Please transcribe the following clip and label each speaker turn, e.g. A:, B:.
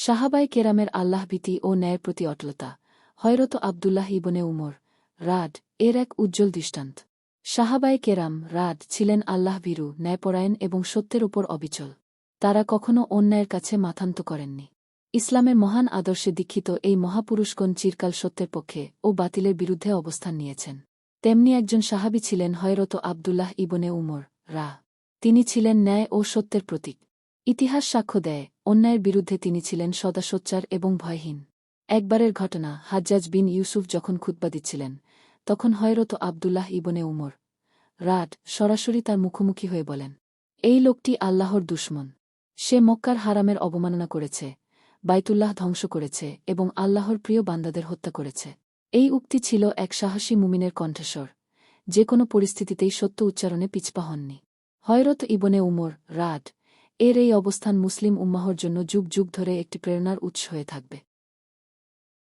A: সাহাবায়ে কেরামের আল্লাহভীতি ও ন্যায়ের প্রতি অটলতা। হযরত আব্দুল্লাহ ইবনে উমর রাড এর এক উজ্জ্বল দৃষ্টান্ত। সাহাবায়ে কেরাম রাড ছিলেন আল্লাহভীরু, ন্যায়পরায়ণ এবং সত্যের উপর অবিচল। তারা কখনও অন্যায়ের কাছে মাথানত করেননি। ইসলামের মহান আদর্শে দীক্ষিত এই মহাপুরুষগণ চিরকাল সত্যের পক্ষে ও বাতিলের বিরুদ্ধে অবস্থান নিয়েছেন। তেমনি একজন সাহাবী ছিলেন হযরত আব্দুল্লাহ ইবনে উমর তিনি ছিলেন ন্যায় ও সত্যের প্রতীক। ইতিহাস সাক্ষ্য দেয়, অন্যায়ের বিরুদ্ধে তিনি ছিলেন সদা সোচ্চার এবং ভয়হীন। একবারের ঘটনা, হাজ্জাজ বিন ইউসুফ যখন খুতবা দিচ্ছিলেন, তখন হযরত আব্দুল্লাহ ইবনে উমর সরাসরি তার মুখোমুখি হয়ে বলেন, এই লোকটি আল্লাহর দুশমন। সে মক্কার হারামের অবমাননা করেছে, বাইতুল্লাহ ধ্বংস করেছে এবং আল্লাহর প্রিয় বান্দাদের হত্যা করেছে। এই উক্তি ছিল এক সাহসী মুমিনের কণ্ঠস্বর, যে কোনো পরিস্থিতিতেই সত্য উচ্চারণে পিছপা হননি। হযরত ইবনে উমর এর এই অবস্থান মুসলিম উম্মাহর জন্য যুগ যুগ ধরে একটি প্রেরণার উৎস হয়ে থাকবে।